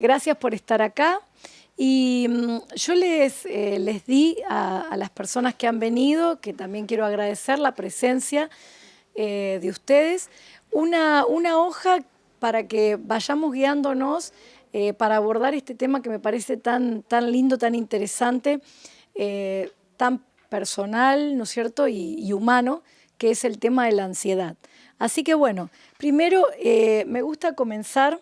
Gracias por estar acá. Y yo les di a las personas que han venido, que también quiero agradecer la presencia de ustedes, una hoja para que vayamos guiándonos para abordar este tema que me parece tan lindo, tan interesante, tan personal, ¿no es cierto?, y humano, que es el tema de la ansiedad. Así que bueno, primero me gusta comenzar.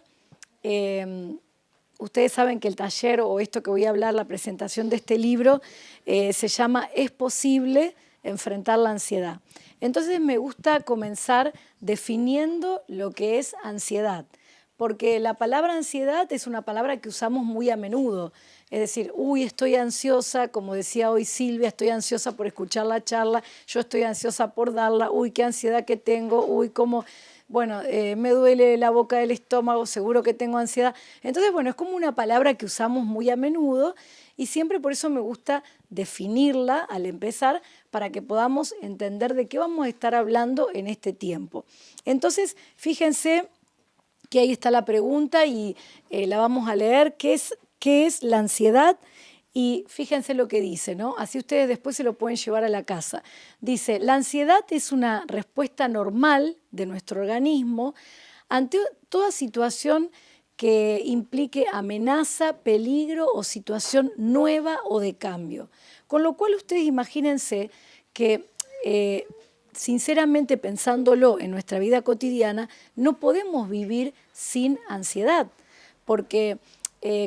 Ustedes saben que el taller o esto que voy a hablar, la presentación de este libro, se llama ¿Es posible enfrentar la ansiedad? Entonces me gusta comenzar definiendo lo que es ansiedad, porque la palabra ansiedad es una palabra que usamos muy a menudo. Es decir, uy, estoy ansiosa, como decía hoy Silvia, estoy ansiosa por escuchar la charla, yo estoy ansiosa por darla, uy, qué ansiedad que tengo, uy, cómo... Bueno, me duele la boca del estómago, seguro que tengo ansiedad. Entonces, bueno, es como una palabra que usamos muy a menudo y siempre por eso me gusta definirla al empezar para que podamos entender de qué vamos a estar hablando en este tiempo. Entonces, fíjense que ahí está la pregunta y la vamos a leer. ¿Qué es la ansiedad? Y fíjense lo que dice, ¿no? Así ustedes después se lo pueden llevar a la casa. Dice, la ansiedad es una respuesta normal de nuestro organismo ante toda situación que implique amenaza, peligro o situación nueva o de cambio. Con lo cual ustedes imagínense que, sinceramente pensándolo en nuestra vida cotidiana, no podemos vivir sin ansiedad, porque...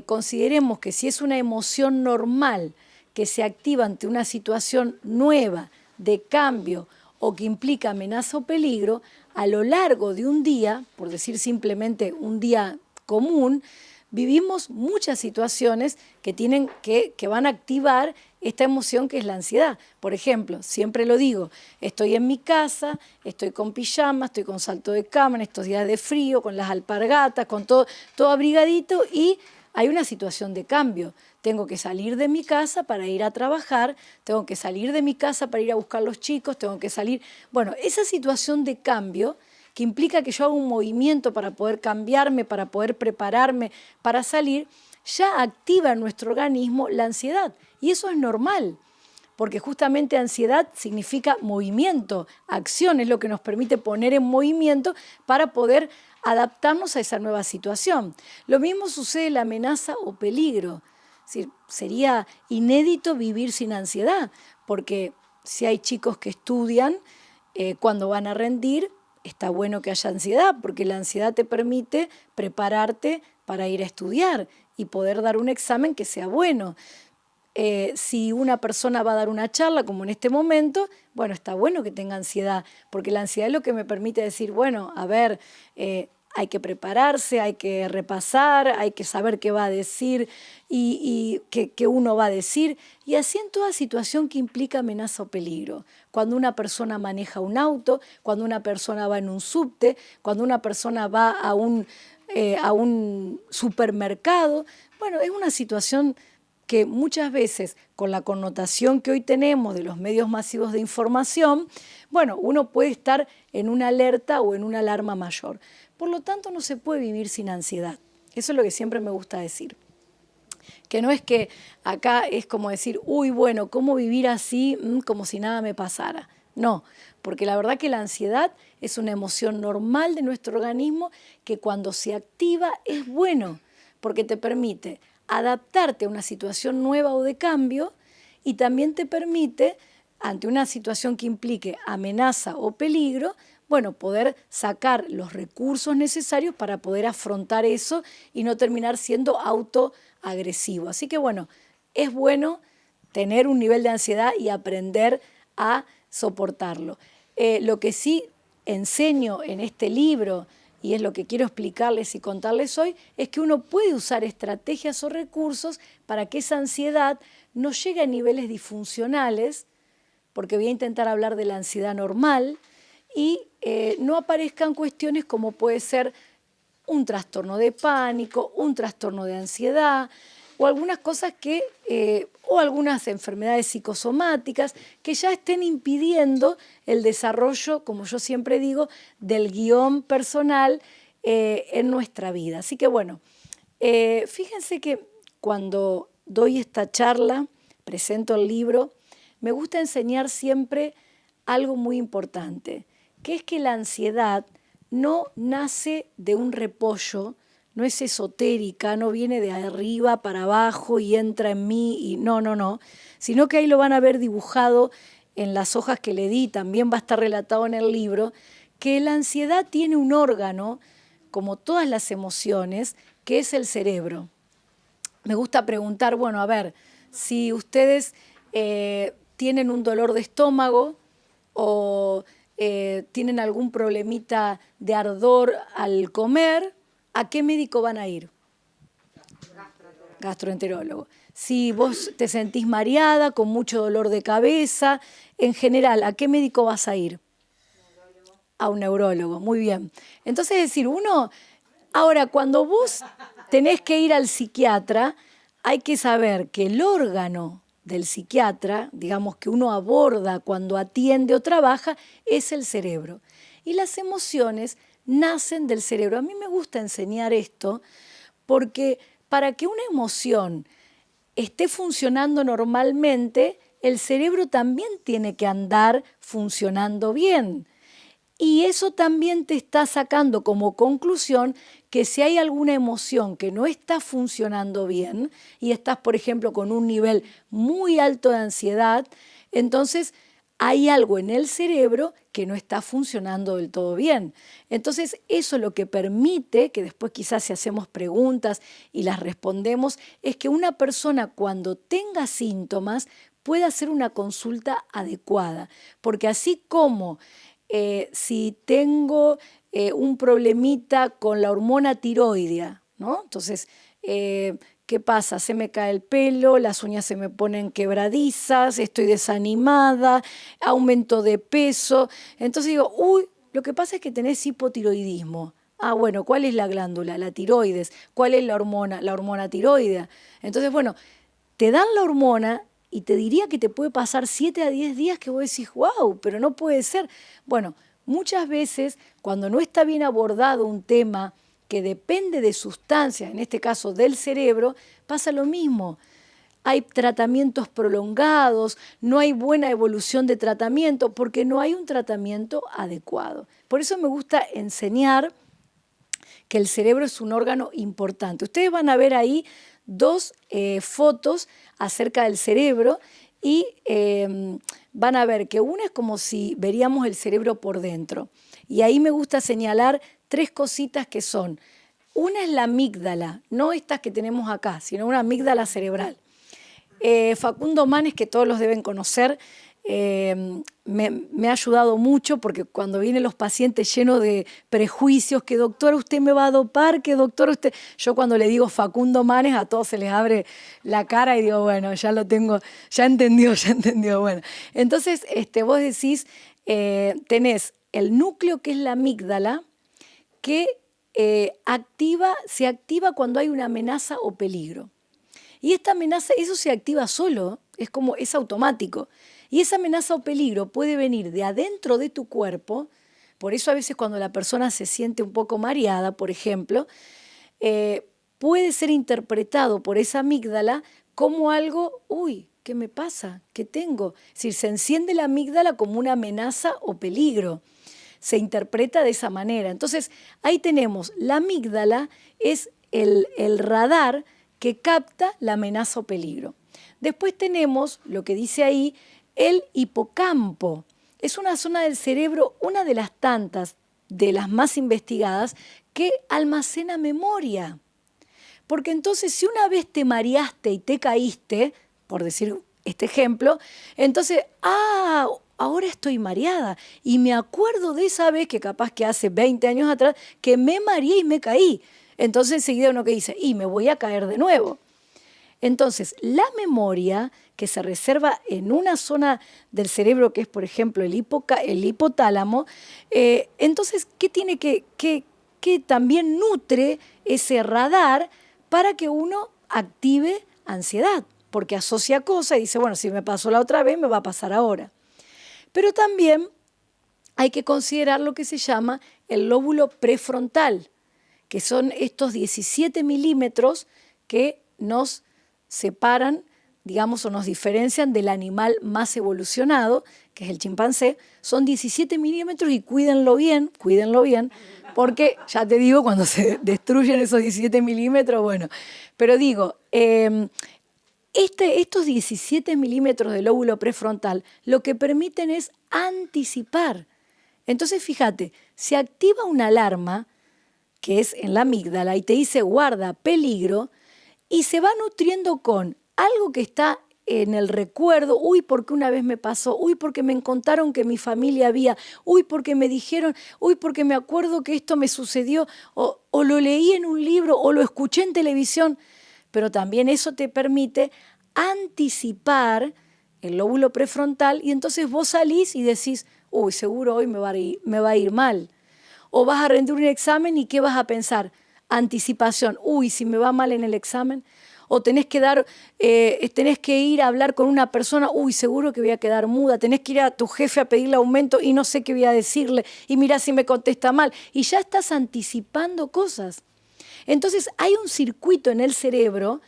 consideremos que si es una emoción normal que se activa ante una situación nueva, de cambio o que implica amenaza o peligro, a lo largo de un día, por decir simplemente un día común, vivimos muchas situaciones que van a activar esta emoción que es la ansiedad. Por ejemplo, siempre lo digo, estoy en mi casa, estoy con pijama, estoy con salto de cama en estos días de frío, con las alpargatas, con todo abrigadito y hay una situación de cambio. Tengo que salir de mi casa para ir a trabajar, tengo que salir de mi casa para ir a buscar a los chicos, tengo que salir... Bueno, esa situación de cambio que implica que yo haga un movimiento para poder cambiarme, para poder prepararme, para salir, ya activa en nuestro organismo la ansiedad. Y eso es normal, porque justamente ansiedad significa movimiento, acción, es lo que nos permite poner en movimiento para poder adaptarnos a esa nueva situación. Lo mismo sucede en la amenaza o peligro. Es decir, sería inédito vivir sin ansiedad, porque si hay chicos que estudian, cuando van a rendir, está bueno que haya ansiedad, porque la ansiedad te permite prepararte para ir a estudiar y poder dar un examen que sea bueno. Si una persona va a dar una charla, como en este momento, bueno, está bueno que tenga ansiedad, porque la ansiedad es lo que me permite decir, bueno, a ver, hay que prepararse, hay que repasar, hay que saber qué va a decir y qué uno va a decir. Y así en toda situación que implica amenaza o peligro. Cuando una persona maneja un auto, cuando una persona va en un subte, cuando una persona va a un supermercado, bueno, es una situación que muchas veces, con la connotación que hoy tenemos de los medios masivos de información, bueno, uno puede estar en una alerta o en una alarma mayor. Por lo tanto, no se puede vivir sin ansiedad. Eso es lo que siempre me gusta decir. Que no es que acá es como decir, uy, bueno, ¿cómo vivir así como si nada me pasara? No, porque la verdad que la ansiedad es una emoción normal de nuestro organismo que cuando se activa es bueno, porque te permite adaptarte a una situación nueva o de cambio y también te permite, ante una situación que implique amenaza o peligro, bueno, poder sacar los recursos necesarios para poder afrontar eso y no terminar siendo autoagresivo. Así que bueno, es bueno tener un nivel de ansiedad y aprender a soportarlo. Lo que sí enseño en este libro, y es lo que quiero explicarles y contarles hoy, es que uno puede usar estrategias o recursos para que esa ansiedad no llegue a niveles disfuncionales, porque voy a intentar hablar de la ansiedad normal, y no aparezcan cuestiones como puede ser un trastorno de pánico, un trastorno de ansiedad, o algunas cosas o algunas enfermedades psicosomáticas que ya estén impidiendo el desarrollo, como yo siempre digo, del guión personal en nuestra vida. Así que bueno, Fíjense que cuando doy esta charla, presento el libro, me gusta enseñar siempre algo muy importante, que es que la ansiedad no nace de un repollo, no es esotérica, no viene de arriba para abajo y entra en mí, y no, sino que ahí lo van a ver dibujado en las hojas que le di, también va a estar relatado en el libro, que la ansiedad tiene un órgano, como todas las emociones, que es el cerebro. Me gusta preguntar, bueno, a ver, si ustedes tienen un dolor de estómago o tienen algún problemita de ardor al comer, ¿a qué médico van a ir? Gastroenterólogo. Si vos te sentís mareada, con mucho dolor de cabeza, en general, ¿a qué médico vas a ir? A un neurólogo, muy bien. Entonces, es decir, ahora, cuando vos tenés que ir al psiquiatra, hay que saber que el órgano del psiquiatra, digamos que uno aborda cuando atiende o trabaja, es el cerebro. Y las emociones nacen del cerebro. A mí me gusta enseñar esto porque para que una emoción esté funcionando normalmente, el cerebro también tiene que andar funcionando bien. Y eso también te está sacando como conclusión que si hay alguna emoción que no está funcionando bien y estás, por ejemplo, con un nivel muy alto de ansiedad, entonces hay algo en el cerebro que no está funcionando del todo bien. Entonces eso lo que permite, que después quizás si hacemos preguntas y las respondemos, es que una persona cuando tenga síntomas pueda hacer una consulta adecuada. Porque así como si tengo un problemita con la hormona tiroidea, ¿no? Entonces, ¿qué pasa? Se me cae el pelo, las uñas se me ponen quebradizas, estoy desanimada, aumento de peso. Entonces digo, lo que pasa es que tenés hipotiroidismo. Ah, bueno, ¿cuál es la glándula? La tiroides. ¿Cuál es la hormona? La hormona tiroidea. Entonces, bueno, te dan la hormona y te diría que te puede pasar 7 a 10 días que vos decís, wow, pero no puede ser. Bueno, muchas veces cuando no está bien abordado un tema que depende de sustancias, en este caso del cerebro, pasa lo mismo. Hay tratamientos prolongados, no hay buena evolución de tratamiento porque no hay un tratamiento adecuado. Por eso me gusta enseñar que el cerebro es un órgano importante. Ustedes van a ver ahí dos fotos acerca del cerebro y van a ver que una es como si veríamos el cerebro por dentro. Y ahí me gusta señalar 3 cositas que son. Una es la amígdala, no estas que tenemos acá, sino una amígdala cerebral. Facundo Manes, que todos los deben conocer, me ha ayudado mucho porque cuando vienen los pacientes llenos de prejuicios, que doctora usted me va a dopar, que doctora usted... Yo cuando le digo Facundo Manes a todos se les abre la cara y digo, bueno, ya lo tengo, ya entendió. Bueno, entonces vos decís, tenés el núcleo que es la amígdala, que se activa cuando hay una amenaza o peligro. Y esta amenaza, eso se activa solo, es automático. Y esa amenaza o peligro puede venir de adentro de tu cuerpo, por eso a veces cuando la persona se siente un poco mareada, por ejemplo, puede ser interpretado por esa amígdala como algo, ¿qué me pasa? ¿Qué tengo? Es decir, se enciende la amígdala como una amenaza o peligro. Se interpreta de esa manera. Entonces, ahí tenemos, la amígdala es el radar que capta la amenaza o peligro. Después tenemos, lo que dice ahí, el hipocampo. Es una zona del cerebro, una de las tantas, de las más investigadas, que almacena memoria. Porque entonces, si una vez te mareaste y te caíste, por decir este ejemplo, entonces, ahora estoy mareada y me acuerdo de esa vez que capaz que hace 20 años atrás que me mareé y me caí. Entonces enseguida uno que dice, me voy a caer de nuevo. Entonces, la memoria que se reserva en una zona del cerebro, que es, por ejemplo, el hipotálamo, entonces, ¿qué tiene que también nutre ese radar para que uno active ansiedad? Porque asocia cosas y dice, bueno, si me pasó la otra vez, me va a pasar ahora. Pero también hay que considerar lo que se llama el lóbulo prefrontal, que son estos 17 milímetros que nos separan, digamos, o nos diferencian del animal más evolucionado, que es el chimpancé. Son 17 milímetros y cuídenlo bien, porque ya te digo, cuando se destruyen esos 17 milímetros, bueno, pero digo, estos 17 milímetros del lóbulo prefrontal lo que permiten es anticipar. Entonces, fíjate, se activa una alarma, que es en la amígdala, y te dice guarda, peligro, y se va nutriendo con algo que está en el recuerdo, uy, porque una vez me pasó, uy, porque me contaron que mi familia había, uy, porque me dijeron, uy, porque me acuerdo que esto me sucedió, o lo leí en un libro, o lo escuché en televisión, pero también eso te permite anticipar el lóbulo prefrontal y entonces vos salís y decís, uy, seguro hoy me va a ir mal. O vas a rendir un examen y ¿qué vas a pensar? Anticipación, uy, si me va mal en el examen. O tenés que ir a hablar con una persona, uy, seguro que voy a quedar muda. Tenés que ir a tu jefe a pedirle aumento y no sé qué voy a decirle. Y mirá si me contesta mal. Y ya estás anticipando cosas. Entonces hay un circuito en el cerebro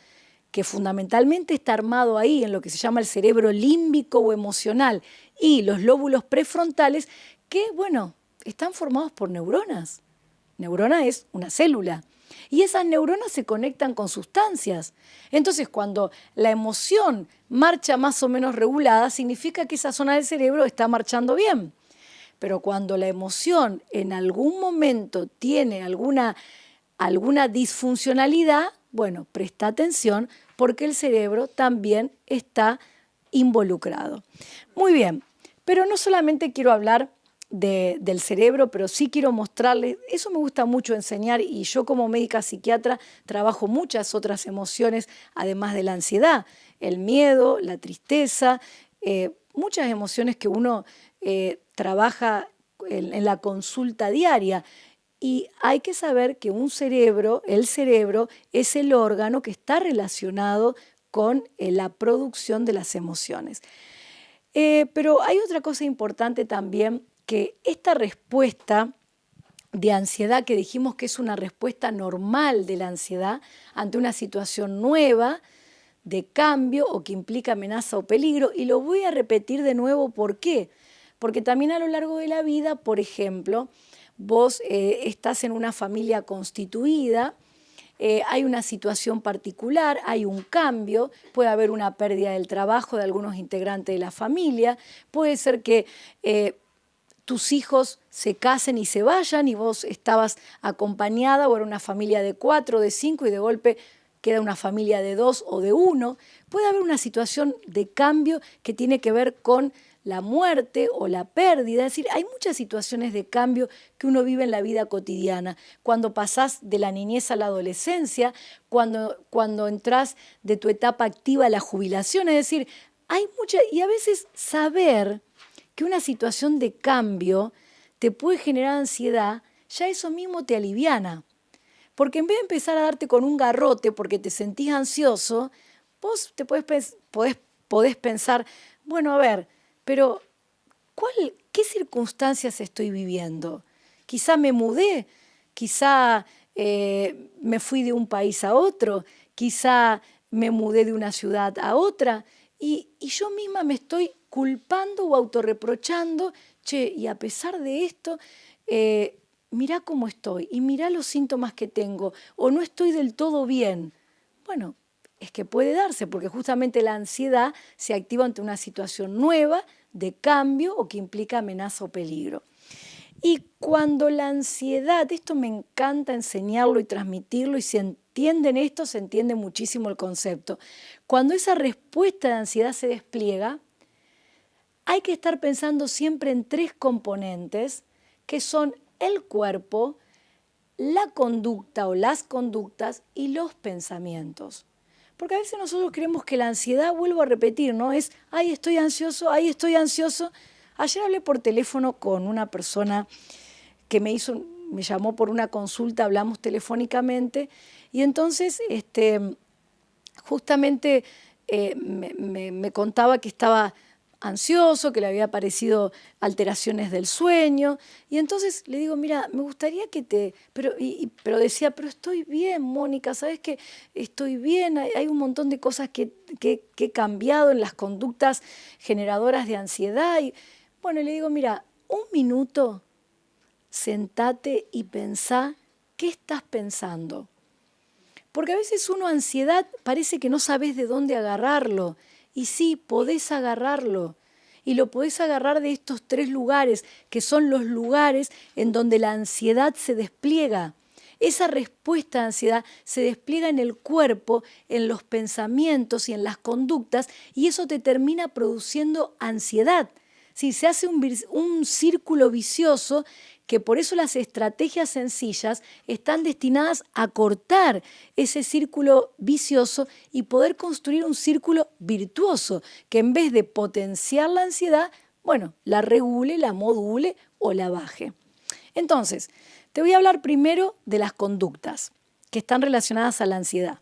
que fundamentalmente está armado ahí en lo que se llama el cerebro límbico o emocional y los lóbulos prefrontales que, bueno, están formados por neuronas. Neurona es una célula. Y esas neuronas se conectan con sustancias. Entonces, cuando la emoción marcha más o menos regulada, significa que esa zona del cerebro está marchando bien. Pero cuando la emoción en algún momento tiene alguna disfuncionalidad, bueno, presta atención porque el cerebro también está involucrado. Muy bien, pero no solamente quiero hablar del cerebro, pero sí quiero mostrarles, eso me gusta mucho enseñar y yo como médica psiquiatra trabajo muchas otras emociones además de la ansiedad, el miedo, la tristeza, muchas emociones que uno trabaja en la consulta diaria. Y hay que saber que el cerebro es el órgano que está relacionado con la producción de las emociones. Pero hay otra cosa importante también, que esta respuesta de ansiedad, que dijimos que es una respuesta normal de la ansiedad ante una situación nueva, de cambio o que implica amenaza o peligro, y lo voy a repetir de nuevo, ¿por qué? Porque también a lo largo de la vida, por ejemplo, vos estás en una familia constituida, hay una situación particular, hay un cambio, puede haber una pérdida del trabajo de algunos integrantes de la familia, puede ser que tus hijos se casen y se vayan y vos estabas acompañada o era una familia de 4, de 5 y de golpe queda una familia de 2 o de 1. Puede haber una situación de cambio que tiene que ver con la muerte o la pérdida. Es decir, hay muchas situaciones de cambio que uno vive en la vida cotidiana. Cuando pasás de la niñez a la adolescencia, cuando entras de tu etapa activa a la jubilación. Es decir, hay muchas, y a veces saber que una situación de cambio te puede generar ansiedad, ya eso mismo te aliviana. Porque en vez de empezar a darte con un garrote porque te sentís ansioso, vos te podés pensar, bueno, a ver, pero ¿qué circunstancias estoy viviendo? Quizá me mudé, quizá me fui de un país a otro, quizá me mudé de una ciudad a otra y yo misma me estoy culpando o autorreprochando, che, y a pesar de esto, mirá cómo estoy y mirá los síntomas que tengo o no estoy del todo bien. Bueno, es que puede darse porque justamente la ansiedad se activa ante una situación nueva, de cambio o que implica amenaza o peligro. Y cuando la ansiedad, esto me encanta enseñarlo y transmitirlo y si entienden esto se entiende muchísimo el concepto. Cuando esa respuesta de ansiedad se despliega, hay que estar pensando siempre en 3 componentes que son el cuerpo, la conducta o las conductas y los pensamientos. Porque a veces nosotros creemos que la ansiedad, vuelvo a repetir, ¿no? Es, ay, estoy ansioso, ay, estoy ansioso. Ayer hablé por teléfono con una persona que me llamó por una consulta, hablamos telefónicamente, y entonces justamente me contaba que estaba ansioso, que le había aparecido alteraciones del sueño. Y entonces le digo, mira, me gustaría que te... Pero decía, pero estoy bien, Mónica, ¿sabes qué? Estoy bien, hay un montón de cosas que he cambiado en las conductas generadoras de ansiedad. Y, bueno, le digo, mira, un minuto, sentate y pensá qué estás pensando. Porque a veces uno ansiedad parece que no sabes de dónde agarrarlo. Y sí, podés agarrarlo. Y lo podés agarrar de estos 3 lugares, que son los lugares en donde la ansiedad se despliega. Esa respuesta a ansiedad se despliega en el cuerpo, en los pensamientos y en las conductas, y eso te termina produciendo ansiedad. Sí, se hace un círculo vicioso, que por eso las estrategias sencillas están destinadas a cortar ese círculo vicioso y poder construir un círculo virtuoso, que en vez de potenciar la ansiedad, bueno, la regule, la module o la baje. Entonces, te voy a hablar primero de las conductas que están relacionadas a la ansiedad.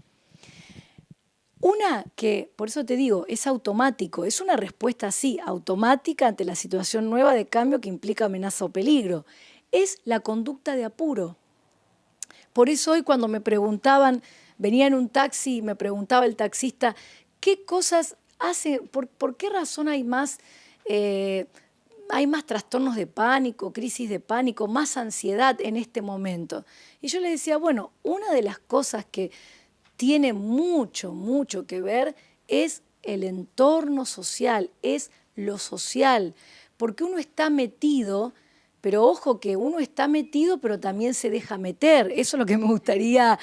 Una que, por eso te digo, es automático, es una respuesta así, automática ante la situación nueva de cambio que implica amenaza o peligro. Es la conducta de apuro. Por eso hoy cuando me preguntaban, venía en un taxi y me preguntaba el taxista, ¿qué cosas hace, por qué razón hay más trastornos de pánico, crisis de pánico, más ansiedad en este momento? Y yo le decía, bueno, una de las cosas que tiene mucho, mucho que ver es el entorno social, es lo social, porque uno está metido, pero ojo que uno está metido, pero también se deja meter. Eso es lo que me gustaría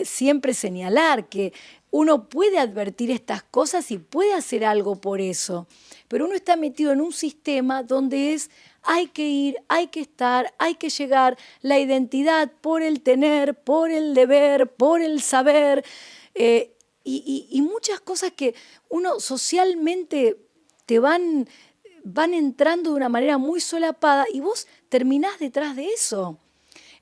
siempre señalar, que uno puede advertir estas cosas y puede hacer algo por eso, pero uno está metido en un sistema donde hay que ir, hay que estar, hay que llegar, la identidad por el tener, por el deber, por el saber, y muchas cosas que uno socialmente te van entrando de una manera muy solapada y vos terminás detrás de eso.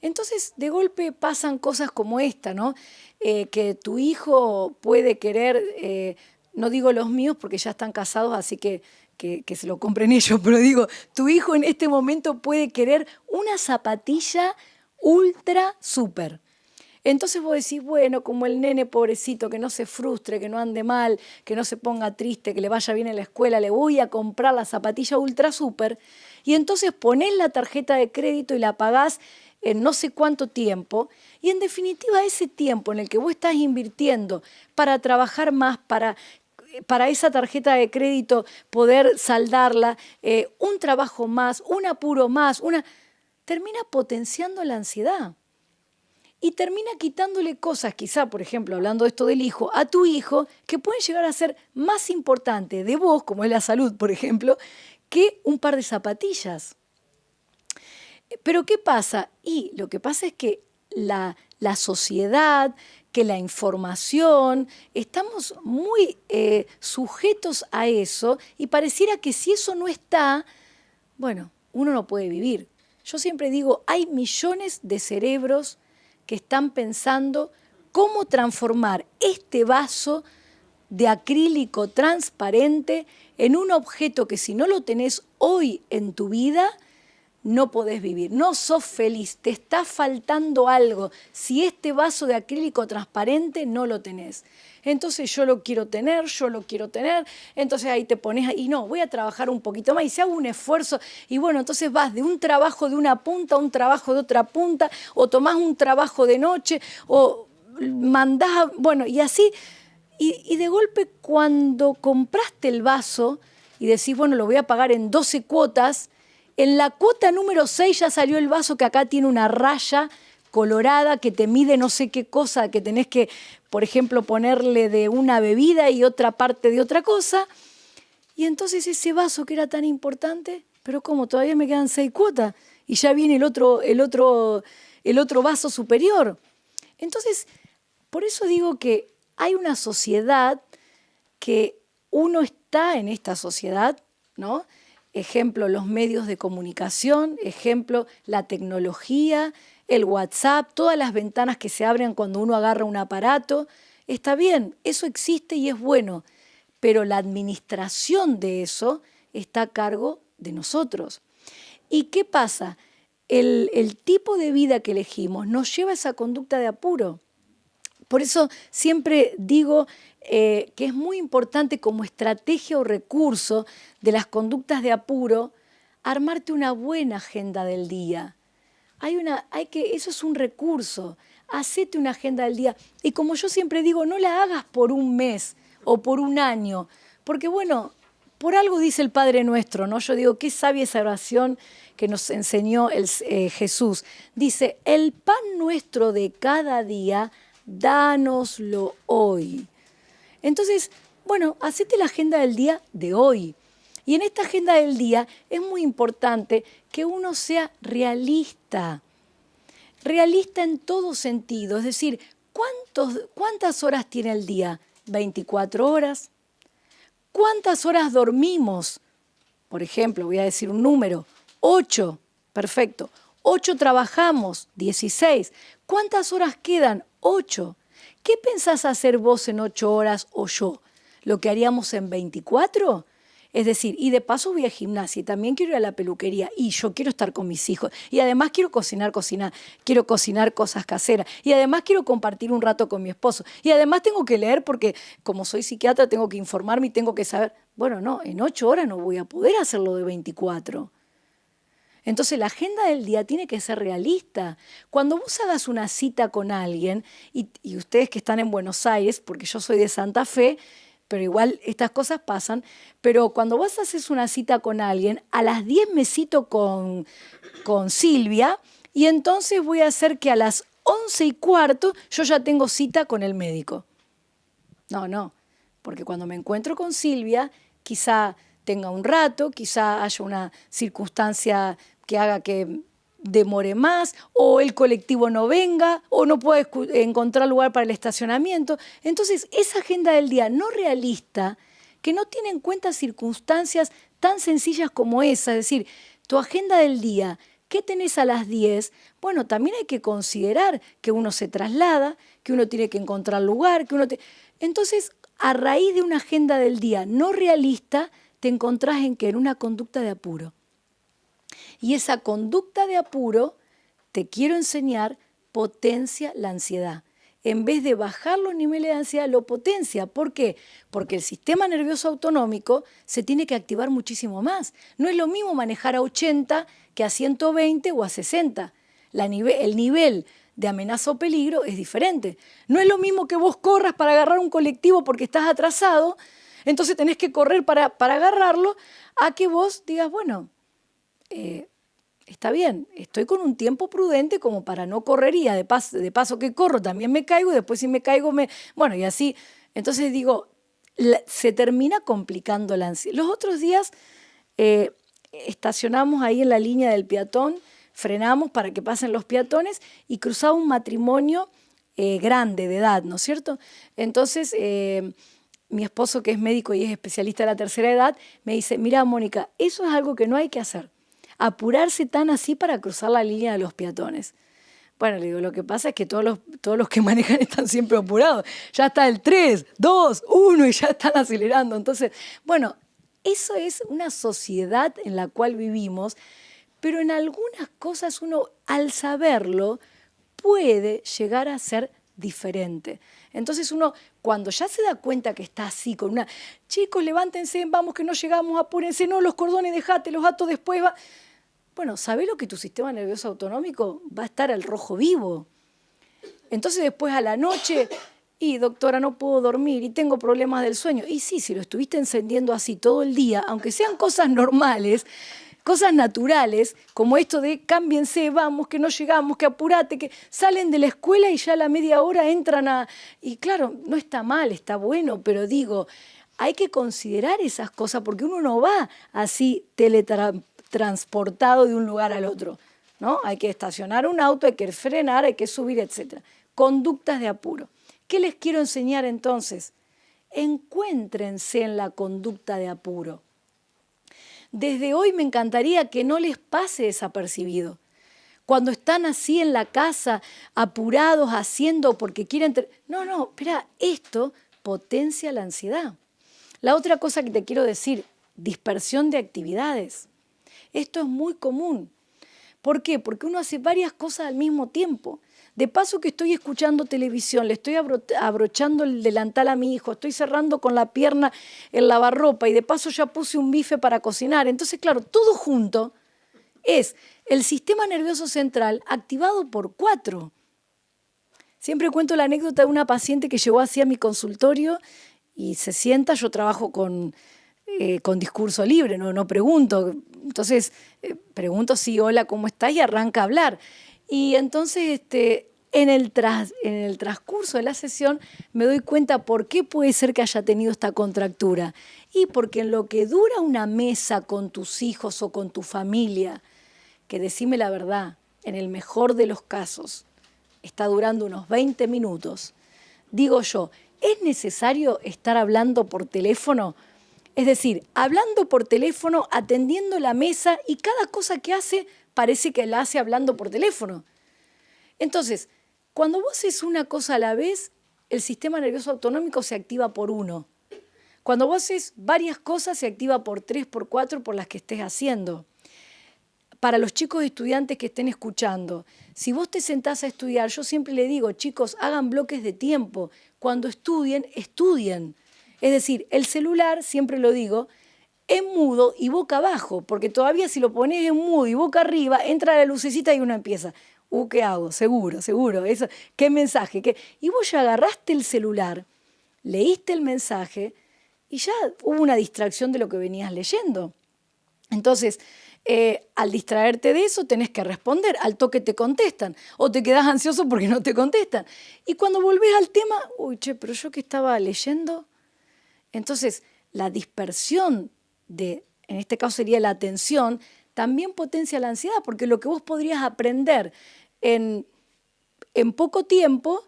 Entonces, de golpe pasan cosas como esta, ¿no? Que tu hijo puede querer, no digo los míos porque ya están casados, así que se lo compren ellos, pero digo, tu hijo en este momento puede querer una zapatilla ultra súper. Entonces vos decís, bueno, como el nene pobrecito, que no se frustre, que no ande mal, que no se ponga triste, que le vaya bien en la escuela, le voy a comprar la zapatilla ultra súper. Y entonces ponés la tarjeta de crédito y la pagás en no sé cuánto tiempo. Y en definitiva ese tiempo en el que vos estás invirtiendo para trabajar más, para esa tarjeta de crédito poder saldarla, un trabajo más, un apuro más, termina potenciando la ansiedad. Y termina quitándole cosas, quizá, por ejemplo, hablando de esto del hijo, a tu hijo, que pueden llegar a ser más importantes de vos, como es la salud, por ejemplo, que un par de zapatillas. Pero ¿qué pasa? Y lo que pasa es que la sociedad, que la información, estamos muy sujetos a eso y pareciera que si eso no está, bueno, uno no puede vivir. Yo siempre digo, hay millones de cerebros que están pensando cómo transformar este vaso de acrílico transparente en un objeto que si no lo tenés hoy en tu vida, no podés vivir, no sos feliz, te está faltando algo si este vaso de acrílico transparente no lo tenés. Entonces yo lo quiero tener, entonces ahí te pones, y no, voy a trabajar un poquito más, y si hago un esfuerzo, y bueno, entonces vas de un trabajo de una punta a un trabajo de otra punta, o tomás un trabajo de noche, o mandás, bueno, y así, y de golpe cuando compraste el vaso, y decís, bueno, lo voy a pagar en 12 cuotas, en la cuota número 6 ya salió el vaso que acá tiene una raya colorada que te mide no sé qué cosa, que tenés que, por ejemplo, ponerle de una bebida y otra parte de otra cosa. Y entonces ese vaso que era tan importante, pero ¿cómo? Todavía me quedan 6 cuotas y ya viene el otro vaso superior. Entonces, por eso digo que hay una sociedad que uno está en esta sociedad, ¿no? Ejemplo, los medios de comunicación, ejemplo, la tecnología, el WhatsApp, todas las ventanas que se abren cuando uno agarra un aparato. Está bien, eso existe y es bueno, pero la administración de eso está a cargo de nosotros. ¿Y qué pasa? El tipo de vida que elegimos nos lleva a esa conducta de apuro. Por eso siempre digo que es muy importante como estrategia o recurso de las conductas de apuro armarte una buena agenda del día. Eso es un recurso. Hacete una agenda del día. Y como yo siempre digo, no la hagas por un mes o por un año. Porque bueno, por algo dice el Padre Nuestro, ¿no? Yo digo, qué sabia esa oración que nos enseñó Jesús. Dice, el pan nuestro de cada día, dánoslo hoy. Entonces, bueno, hacete la agenda del día de hoy. Y en esta agenda del día es muy importante que uno sea realista. Realista en todo sentido. Es decir, ¿cuántas horas tiene el día? 24 horas. ¿Cuántas horas dormimos? Por ejemplo, voy a decir un número. 8. Perfecto. 8 trabajamos. 16. ¿Cuántas horas quedan? 8. ¿Qué pensás hacer vos en 8 horas o yo? ¿Lo que haríamos en 24? Es decir, y de paso voy a gimnasia y también quiero ir a la peluquería y yo quiero estar con mis hijos y además quiero quiero cocinar cosas caseras y además quiero compartir un rato con mi esposo y además tengo que leer porque como soy psiquiatra tengo que informarme y tengo que saber. Bueno, no, en 8 horas no voy a poder hacerlo de 24. Entonces la agenda del día tiene que ser realista. Cuando vos hagas una cita con alguien y ustedes que están en Buenos Aires, porque yo soy de Santa Fe, pero igual estas cosas pasan, pero cuando vos haces una cita con alguien, a las 10 me cito con Silvia y entonces voy a hacer que a las 11:15 yo ya tengo cita con el médico. No, porque cuando me encuentro con Silvia, quizá tenga un rato, quizá haya una circunstancia que haga que demore más, o el colectivo no venga, o no pueda encontrar lugar para el estacionamiento. Entonces, esa agenda del día no realista, que no tiene en cuenta circunstancias tan sencillas como esa, es decir, tu agenda del día, ¿qué tenés a las 10? Bueno, también hay que considerar que uno se traslada, que uno tiene que encontrar lugar, Entonces, a raíz de una agenda del día no realista, te encontrás en una conducta de apuro. Y esa conducta de apuro, te quiero enseñar, potencia la ansiedad. En vez de bajar los niveles de ansiedad, lo potencia. ¿Por qué? Porque el sistema nervioso autonómico se tiene que activar muchísimo más. No es lo mismo manejar a 80 que a 120 o a 60. El nivel de amenaza o peligro es diferente. No es lo mismo que vos corras para agarrar un colectivo porque estás atrasado, entonces tenés que correr para agarrarlo, a que vos digas, bueno, está bien, estoy con un tiempo prudente como para no correr y de paso que corro también me caigo y después si me caigo Bueno, y así. Entonces digo, se termina complicando la ansiedad. Los otros días estacionamos ahí en la línea del peatón, frenamos para que pasen los peatones y cruzaba un matrimonio grande de edad, ¿no es cierto? Entonces mi esposo, que es médico y es especialista de la tercera edad, me dice, mira, Mónica, eso es algo que no hay que hacer. Apurarse tan así para cruzar la línea de los peatones. Bueno, le digo, lo que pasa es que todos los que manejan están siempre apurados. Ya está el 3, 2, 1 y ya están acelerando. Entonces, bueno, eso es una sociedad en la cual vivimos, pero en algunas cosas uno, al saberlo, puede llegar a ser diferente. Entonces uno, cuando ya se da cuenta que está así, con una, chicos, levántense, vamos que no llegamos, apúrense, no, los cordones dejate, los atos después va. Bueno, ¿sabés lo que tu sistema nervioso autonómico va a estar al rojo vivo? Entonces después a la noche, y doctora, no puedo dormir y tengo problemas del sueño. Y sí, si lo estuviste encendiendo así todo el día, aunque sean cosas normales, cosas naturales, como esto de cámbiense, vamos, que no llegamos, que apurate, que salen de la escuela y ya a la media hora entran a... Y claro, no está mal, está bueno, pero digo, hay que considerar esas cosas porque uno no va así teletransportado de un lugar al otro, ¿no? Hay que estacionar un auto, hay que frenar, hay que subir, etc. Conductas de apuro. ¿Qué les quiero enseñar entonces? Encuéntrense en la conducta de apuro. Desde hoy me encantaría que no les pase desapercibido. Cuando están así en la casa, apurados, haciendo porque quieren... No, espera, esto potencia la ansiedad. La otra cosa que te quiero decir, dispersión de actividades. Esto es muy común. ¿Por qué? Porque uno hace varias cosas al mismo tiempo. De paso que estoy escuchando televisión, le estoy abrochando el delantal a mi hijo, estoy cerrando con la pierna el lavarropa y de paso ya puse un bife para cocinar. Entonces, claro, todo junto es el sistema nervioso central activado por 4. Siempre cuento la anécdota de una paciente que llegó así a mi consultorio y se sienta, yo trabajo con discurso libre, no pregunto. Entonces, pregunto si hola, ¿cómo estás? Y arranca a hablar. Y entonces, en el transcurso de la sesión me doy cuenta por qué puede ser que haya tenido esta contractura. Y porque en lo que dura una mesa con tus hijos o con tu familia, que decime la verdad, en el mejor de los casos, está durando unos 20 minutos, digo yo, ¿es necesario estar hablando por teléfono? Es decir, hablando por teléfono, atendiendo la mesa y cada cosa que hace parece que la hace hablando por teléfono. Entonces, cuando vos haces una cosa a la vez, el sistema nervioso autonómico se activa por 1. Cuando vos haces varias cosas, se activa por 3, por 4, por las que estés haciendo. Para los chicos estudiantes que estén escuchando, si vos te sentás a estudiar, yo siempre le digo, chicos, hagan bloques de tiempo. Cuando estudien, estudien. Es decir, el celular, siempre lo digo, en mudo y boca abajo, porque todavía si lo pones en mudo y boca arriba, entra la lucecita y uno empieza, ¿qué hago? Seguro, eso, ¿qué mensaje? ¿Qué? Y vos ya agarraste el celular, leíste el mensaje y ya hubo una distracción de lo que venías leyendo. Entonces, al distraerte de eso tenés que responder, al toque te contestan o te quedás ansioso porque no te contestan. Y cuando volvés al tema, pero yo que estaba leyendo. Entonces, la dispersión en este caso sería la atención, también potencia la ansiedad, porque lo que vos podrías aprender en poco tiempo,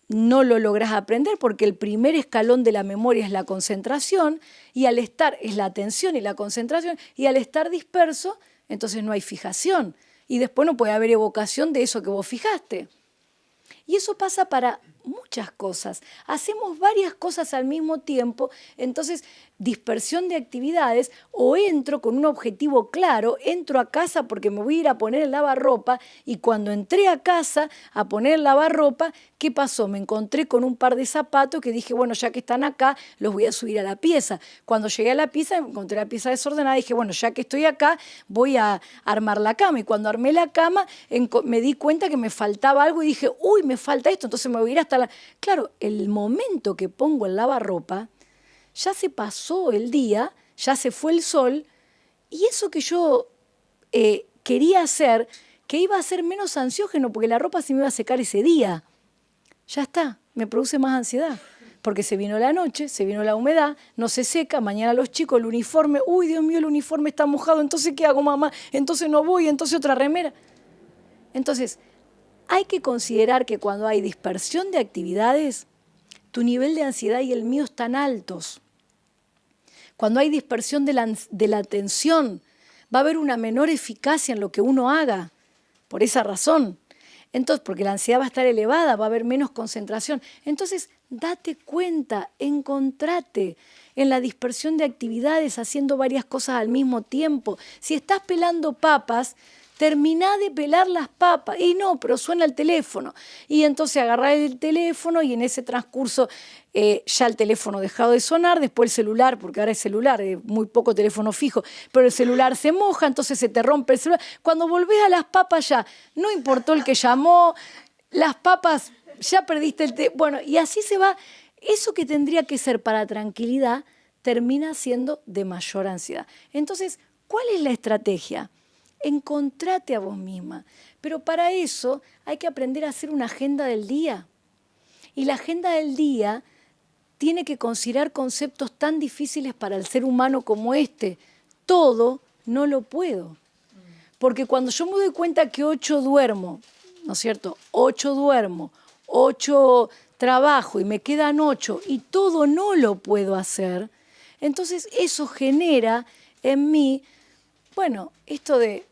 no lo lográs aprender porque el primer escalón de la memoria es la concentración y es la atención y la concentración, y al estar disperso, entonces no hay fijación y después no puede haber evocación de eso que vos fijaste. Y eso pasa para muchas cosas. Hacemos varias cosas al mismo tiempo, entonces dispersión de actividades, o entro con un objetivo claro, entro a casa porque me voy a ir a poner el lavarropa y cuando entré a casa a poner el lavarropa, ¿qué pasó? Me encontré con un par de zapatos que dije, bueno, ya que están acá, los voy a subir a la pieza. Cuando llegué a la pieza, encontré la pieza desordenada y dije, bueno, ya que estoy acá, voy a armar la cama. Y cuando armé la cama, me di cuenta que me faltaba algo y dije, me falta esto, entonces me voy a ir hasta la... Claro, el momento que pongo el lavarropa, ya se pasó el día, ya se fue el sol, y eso que yo quería hacer, que iba a ser menos ansiógeno, porque la ropa se me iba a secar ese día. Ya está, me produce más ansiedad, porque se vino la noche, se vino la humedad, no se seca, mañana los chicos, el uniforme, Dios mío, el uniforme está mojado, entonces ¿qué hago, mamá? Entonces no voy, entonces otra remera. Entonces, hay que considerar que cuando hay dispersión de actividades, tu nivel de ansiedad y el mío están altos. Cuando hay dispersión de la atención, va a haber una menor eficacia en lo que uno haga, por esa razón. Entonces, porque la ansiedad va a estar elevada, va a haber menos concentración. Entonces, date cuenta, encontrate en la dispersión de actividades, haciendo varias cosas al mismo tiempo. Si estás pelando papas, terminá de pelar las papas. Y no, pero suena el teléfono. Y entonces agarrás el teléfono y en ese transcurso ya el teléfono dejado de sonar, después el celular, porque ahora es celular, muy poco teléfono fijo, pero el celular se moja, entonces se te rompe el celular. Cuando volvés a las papas ya, no importó el que llamó, las papas, ya perdiste el teléfono. Bueno, y así se va. Eso que tendría que ser para tranquilidad termina siendo de mayor ansiedad. Entonces, ¿cuál es la estrategia? Encontrate a vos misma. Pero para eso hay que aprender a hacer una agenda del día. Y la agenda del día tiene que considerar conceptos tan difíciles para el ser humano como este. Todo no lo puedo. Porque cuando yo me doy cuenta que 8 duermo, ¿no es cierto? 8 duermo, 8 trabajo y me quedan 8 y todo no lo puedo hacer, entonces eso genera en mí, esto de,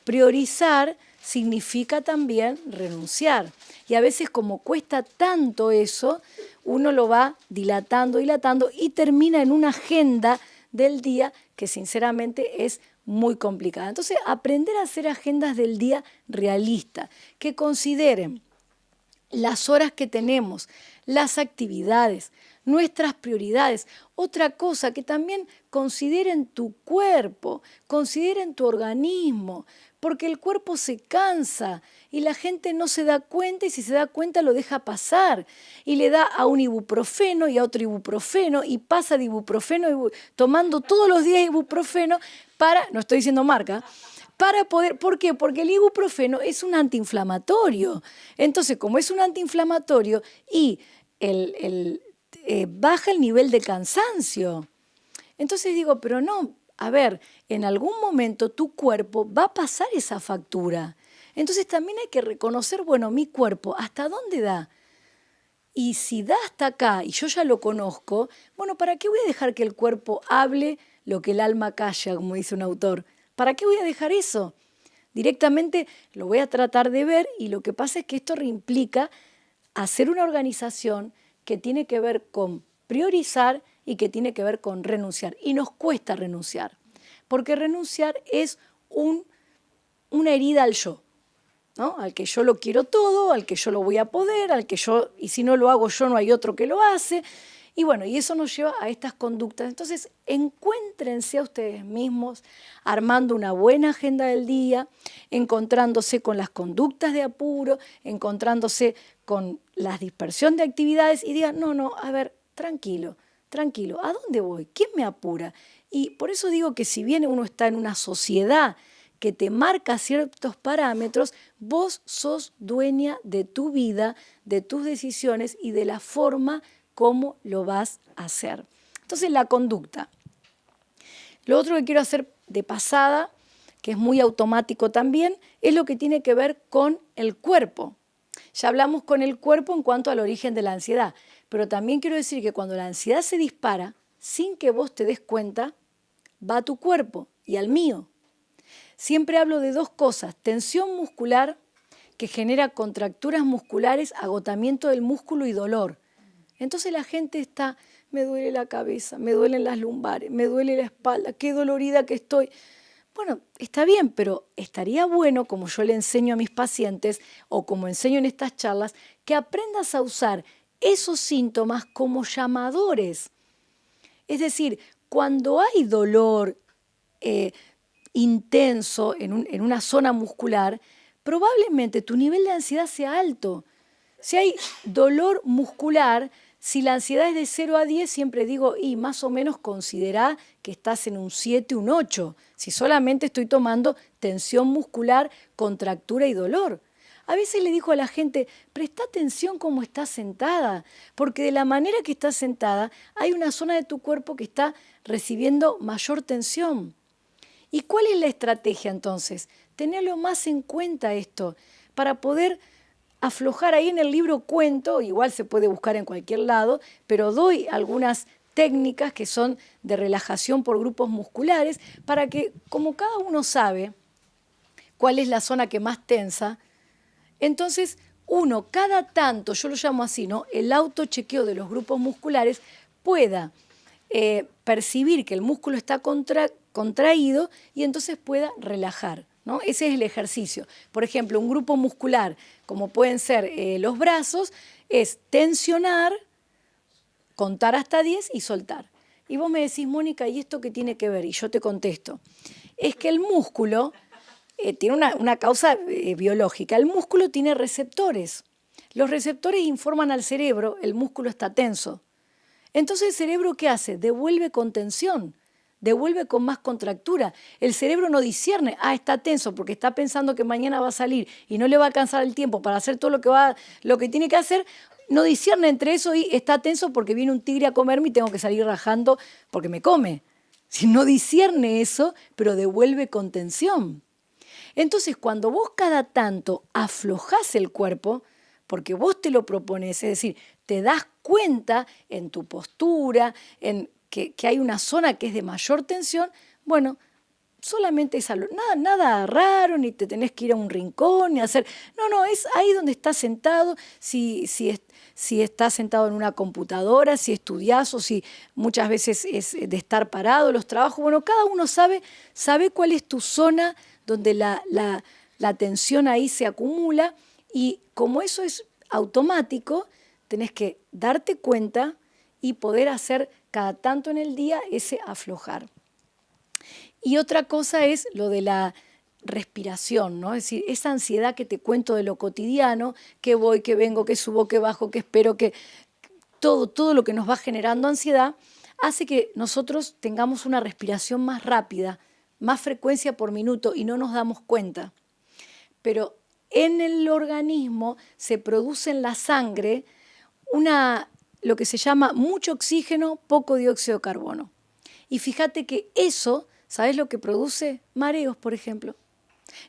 priorizar significa también renunciar. Y a veces como cuesta tanto eso, uno lo va dilatando y termina en una agenda del día que sinceramente es muy complicada. Entonces, aprender a hacer agendas del día realistas, que consideren las horas que tenemos, las actividades, nuestras prioridades. Otra cosa, que también consideren tu cuerpo, consideren tu organismo, porque el cuerpo se cansa y la gente no se da cuenta, y si se da cuenta lo deja pasar y le da a un ibuprofeno y a otro ibuprofeno y pasa de ibuprofeno, tomando todos los días ibuprofeno para, no estoy diciendo marca, para poder, ¿por qué? Porque el ibuprofeno es un antiinflamatorio. Entonces, como es un antiinflamatorio y baja el nivel de cansancio. Entonces digo, pero no, a ver, en algún momento tu cuerpo va a pasar esa factura. Entonces también hay que reconocer, bueno, mi cuerpo, ¿hasta dónde da? Y si da hasta acá y yo ya lo conozco, bueno, ¿para qué voy a dejar que el cuerpo hable lo que el alma calla, como dice un autor? ¿Para qué voy a dejar eso? Directamente lo voy a tratar de ver, y lo que pasa es que esto implica hacer una organización que tiene que ver con priorizar y que tiene que ver con renunciar. Y nos cuesta renunciar, porque renunciar es una herida al yo, ¿no? Al que yo lo quiero todo, al que yo lo voy a poder, al que yo, y si no lo hago yo no hay otro que lo hace. Y bueno, y eso nos lleva a estas conductas. Entonces, encuéntrense a ustedes mismos armando una buena agenda del día, encontrándose con las conductas de apuro, encontrándose con la dispersión de actividades, y digan, no, a ver, tranquilo, ¿a dónde voy? ¿Quién me apura? Y por eso digo que si bien uno está en una sociedad que te marca ciertos parámetros, vos sos dueña de tu vida, de tus decisiones y de la forma cómo lo vas a hacer. Entonces, la conducta. Lo otro que quiero hacer de pasada, que es muy automático también, es lo que tiene que ver con el cuerpo. Ya hablamos con el cuerpo en cuanto al origen de la ansiedad, pero también quiero decir que cuando la ansiedad se dispara, sin que vos te des cuenta, va a tu cuerpo y al mío. Siempre hablo de dos cosas: tensión muscular, que genera contracturas musculares, agotamiento del músculo y dolor. Entonces la gente está, me duele la cabeza, me duelen las lumbares, me duele la espalda, qué dolorida que estoy. Bueno, está bien, pero estaría bueno, como yo le enseño a mis pacientes o como enseño en estas charlas, que aprendas a usar esos síntomas como llamadores. Es decir, cuando hay dolor intenso en una zona muscular, probablemente tu nivel de ansiedad sea alto. Si hay dolor muscular, si la ansiedad es de 0 a 10, siempre digo, y más o menos considera que estás en un 7, un 8, si solamente estoy tomando tensión muscular, contractura y dolor. A veces le digo a la gente, presta atención cómo estás sentada, porque de la manera que estás sentada hay una zona de tu cuerpo que está recibiendo mayor tensión. ¿Y cuál es la estrategia entonces? Tenerlo más en cuenta esto, para poder aflojar. Ahí en el libro cuento, igual se puede buscar en cualquier lado, pero doy algunas técnicas que son de relajación por grupos musculares, para que, como cada uno sabe cuál es la zona que más tensa, entonces uno cada tanto, yo lo llamo así, ¿no?, el autochequeo de los grupos musculares, pueda percibir que el músculo está contraído y entonces pueda relajar, ¿no? Ese es el ejercicio. Por ejemplo, un grupo muscular, como pueden ser los brazos, es tensionar, contar hasta 10 y soltar. Y vos me decís, Mónica, ¿y esto qué tiene que ver? Y yo te contesto, es que el músculo tiene una causa biológica. El músculo tiene receptores. Los receptores informan al cerebro, el músculo está tenso. Entonces, ¿el cerebro qué hace? Devuelve con tensión, devuelve con más contractura. El cerebro no discierne, está tenso porque está pensando que mañana va a salir y no le va a alcanzar el tiempo para hacer todo lo que tiene que hacer. No discierne entre eso y está tenso porque viene un tigre a comerme y tengo que salir rajando porque me come. Si no discierne eso, pero devuelve con tensión. Entonces, cuando vos cada tanto aflojás el cuerpo, porque vos te lo propones, es decir, te das cuenta en tu postura, en que hay una zona que es de mayor tensión, bueno, solamente es nada raro, ni te tenés que ir a un rincón, ni hacer... No, es ahí donde estás sentado, si estás sentado en una computadora, si estudiás o si muchas veces es de estar parado, los trabajos. Bueno, cada uno sabe cuál es tu zona donde la atención ahí se acumula, y como eso es automático, tenés que darte cuenta y poder hacer cada tanto en el día ese aflojar. Y otra cosa es lo de la respiración, ¿no? Es decir, esa ansiedad que te cuento de lo cotidiano, que voy, que vengo, que subo, que bajo, que espero, que todo lo que nos va generando ansiedad, hace que nosotros tengamos una respiración más rápida, más frecuencia por minuto, y no nos damos cuenta. Pero en el organismo se produce en la sangre lo que se llama mucho oxígeno, poco dióxido de carbono. Y fíjate que eso, ¿sabes lo que produce? Mareos, por ejemplo.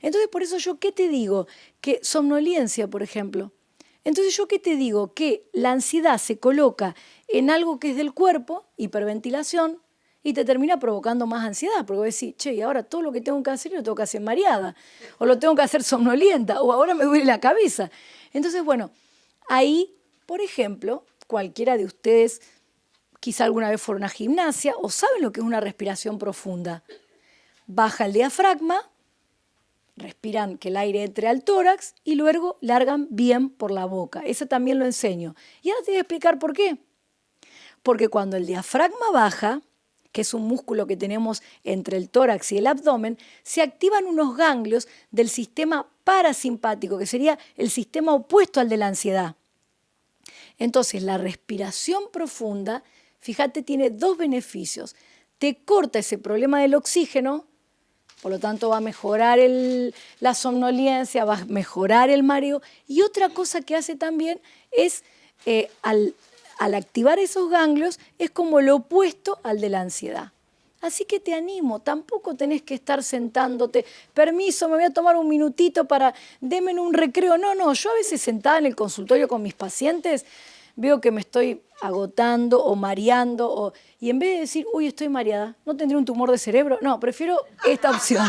Entonces, por eso yo, ¿qué te digo? Que somnolencia, por ejemplo. Entonces, yo, ¿qué te digo? Que la ansiedad se coloca en algo que es del cuerpo, hiperventilación, y te termina provocando más ansiedad, porque vos decís, che, y ahora todo lo que tengo que hacer lo tengo que hacer mareada, o lo tengo que hacer somnolienta, o ahora me duele la cabeza. Entonces, bueno, ahí, por ejemplo, cualquiera de ustedes quizá alguna vez fueron a gimnasia o saben lo que es una respiración profunda. Baja el diafragma, respiran que el aire entre al tórax y luego largan bien por la boca. Eso también lo enseño. Y ahora te voy a explicar por qué. Porque cuando el diafragma baja, que es un músculo que tenemos entre el tórax y el abdomen, se activan unos ganglios del sistema parasimpático, que sería el sistema opuesto al de la ansiedad. Entonces, la respiración profunda, fíjate, tiene dos beneficios. Te corta ese problema del oxígeno, por lo tanto va a mejorar la somnolencia, va a mejorar el mareo. Y otra cosa que hace también es, al activar esos ganglios, es como lo opuesto al de la ansiedad. Así que te animo, tampoco tenés que estar sentándote, permiso, me voy a tomar un minutito denme un recreo. No, yo a veces sentada en el consultorio con mis pacientes, veo que me estoy agotando o mareando, y en vez de decir, uy, estoy mareada, ¿no tendré un tumor de cerebro? No, prefiero esta opción.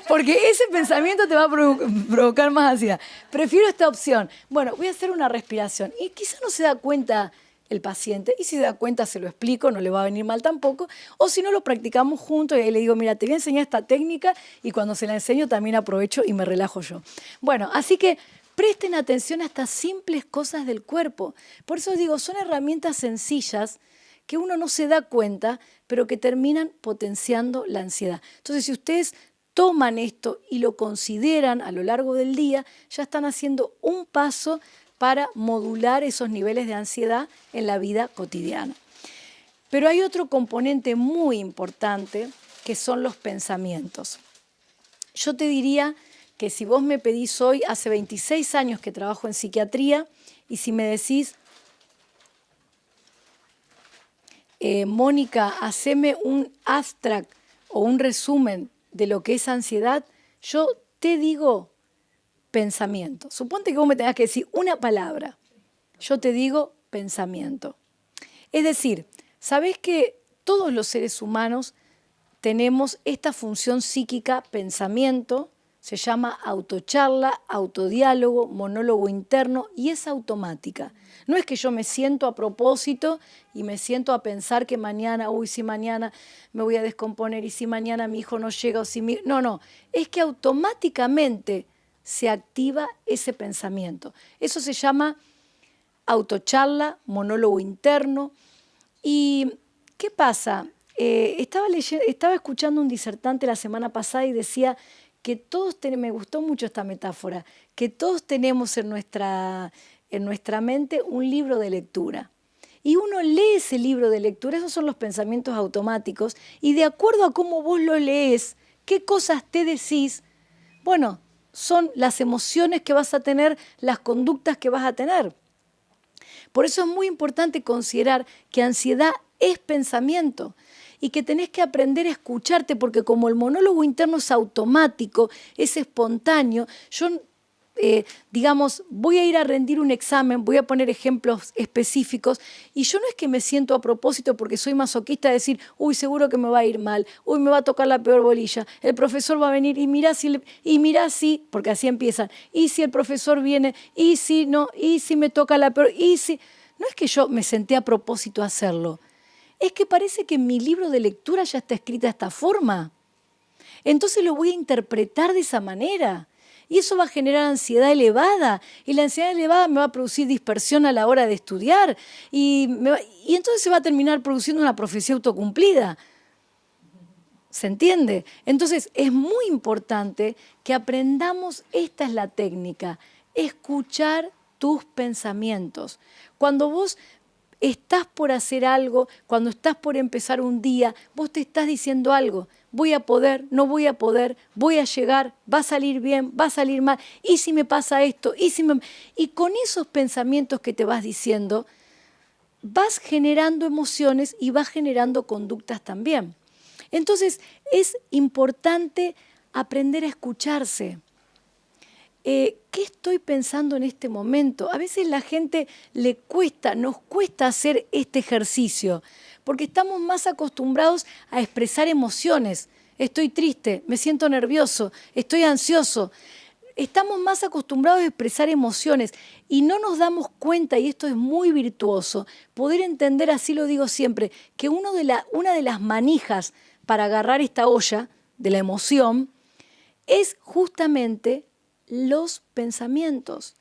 Porque ese pensamiento te va a provocar más ansiedad. Prefiero esta opción. Bueno, voy a hacer una respiración. Y quizá no se da cuenta el paciente, y si se da cuenta se lo explico, no le va a venir mal tampoco, o si no lo practicamos juntos y ahí le digo, mira, te voy a enseñar esta técnica, y cuando se la enseño también aprovecho y me relajo yo. Bueno, así que presten atención a estas simples cosas del cuerpo. Por eso digo, son herramientas sencillas que uno no se da cuenta, pero que terminan potenciando la ansiedad. Entonces, si ustedes toman esto y lo consideran a lo largo del día, ya están haciendo un paso para modular esos niveles de ansiedad en la vida cotidiana. Pero hay otro componente muy importante, que son los pensamientos. Yo te diría que si vos me pedís hoy, hace 26 años que trabajo en psiquiatría, y si me decís, Mónica, haceme un abstract o un resumen de lo que es ansiedad, yo te digo pensamiento. Suponte que vos me tengas que decir una palabra, yo te digo pensamiento. Es decir, ¿sabés que todos los seres humanos tenemos esta función psíquica, pensamiento? Se llama autocharla, autodiálogo, monólogo interno, y es automática. No es que yo me siento a propósito y me siento a pensar que mañana, si mañana me voy a descomponer, y si mañana mi hijo no llega, o si no, es que automáticamente se activa ese pensamiento. Eso se llama autocharla, monólogo interno. ¿Y qué pasa? Estaba escuchando un disertante la semana pasada y decía que todos tenemos, me gustó mucho esta metáfora, que todos tenemos en nuestra mente un libro de lectura. Y uno lee ese libro de lectura, esos son los pensamientos automáticos, y de acuerdo a cómo vos lo lees, qué cosas te decís, bueno, son las emociones que vas a tener, las conductas que vas a tener. Por eso es muy importante considerar que ansiedad es pensamiento y que tenés que aprender a escucharte, porque como el monólogo interno es automático, es espontáneo, yo digamos, voy a ir a rendir un examen, voy a poner ejemplos específicos, y yo no es que me siento a propósito porque soy masoquista de decir, uy, seguro que me va a ir mal, uy, me va a tocar la peor bolilla, el profesor va a venir y mirá si, porque así empiezan, y si el profesor viene, y si no, y si me toca la peor, y si... No es que yo me senté a propósito a hacerlo, es que parece que mi libro de lectura ya está escrita de esta forma. Entonces lo voy a interpretar de esa manera. Y eso va a generar ansiedad elevada. Y la ansiedad elevada me va a producir dispersión a la hora de estudiar. Y entonces se va a terminar produciendo una profecía autocumplida. ¿Se entiende? Entonces es muy importante que aprendamos, esta es la técnica, escuchar tus pensamientos. Cuando vos estás por hacer algo, cuando estás por empezar un día, vos te estás diciendo algo. Voy a poder, no voy a poder, voy a llegar, va a salir bien, va a salir mal. ¿Y si me pasa esto? Y con esos pensamientos que te vas diciendo, vas generando emociones y vas generando conductas también. Entonces, es importante aprender a escucharse. ¿Qué estoy pensando en este momento? A veces la gente nos cuesta hacer este ejercicio, porque estamos más acostumbrados a expresar emociones. Estoy triste, me siento nervioso, estoy ansioso. Estamos más acostumbrados a expresar emociones y no nos damos cuenta, y esto es muy virtuoso, poder entender, así lo digo siempre, que una de las manijas para agarrar esta olla de la emoción es justamente los pensamientos.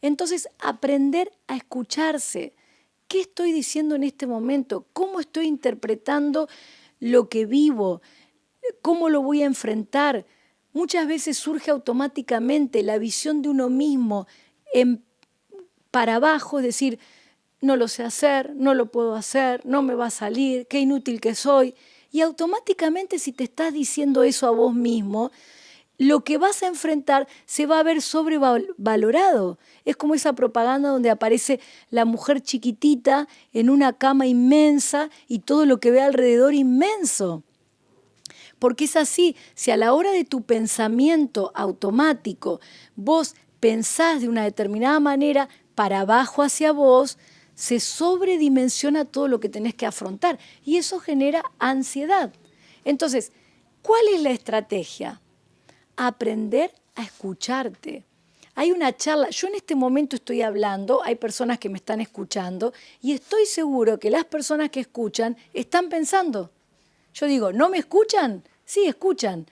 Entonces, aprender a escucharse. ¿Qué estoy diciendo en este momento? ¿Cómo estoy interpretando lo que vivo? ¿Cómo lo voy a enfrentar? Muchas veces surge automáticamente la visión de uno mismo para abajo, es decir, no lo sé hacer, no lo puedo hacer, no me va a salir, qué inútil que soy. Y automáticamente, si te estás diciendo eso a vos mismo, lo que vas a enfrentar se va a ver sobrevalorado. Es como esa propaganda donde aparece la mujer chiquitita en una cama inmensa y todo lo que ve alrededor inmenso. Porque es así, si a la hora de tu pensamiento automático vos pensás de una determinada manera, para abajo hacia vos, se sobredimensiona todo lo que tenés que afrontar y eso genera ansiedad. Entonces, ¿cuál es la estrategia? Aprender a escucharte. Hay una charla, yo en este momento estoy hablando, hay personas que me están escuchando y estoy seguro que las personas que escuchan están pensando. Yo digo, ¿no me escuchan? Sí, escuchan,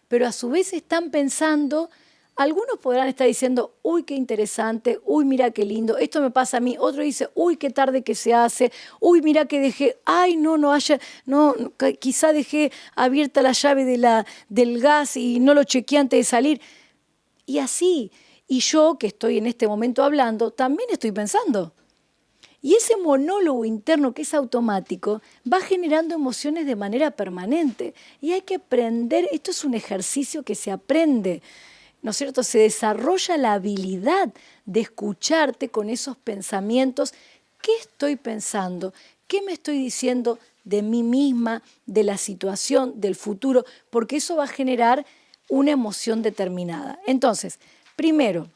pero a su vez están pensando. Algunos podrán estar diciendo, uy, qué interesante, uy, mira qué lindo, esto me pasa a mí. Otro dice, uy, qué tarde que se hace, uy, mira que dejé, ay, quizá dejé abierta la llave del gas y no lo chequeé antes de salir. Y así, y yo que estoy en este momento hablando, también estoy pensando. Y ese monólogo interno que es automático va generando emociones de manera permanente. Y hay que aprender, esto es un ejercicio que se aprende, ¿no es cierto? Se desarrolla la habilidad de escucharte con esos pensamientos. ¿Qué estoy pensando? ¿Qué me estoy diciendo de mí misma, de la situación, del futuro? Porque eso va a generar una emoción determinada. Entonces, primero,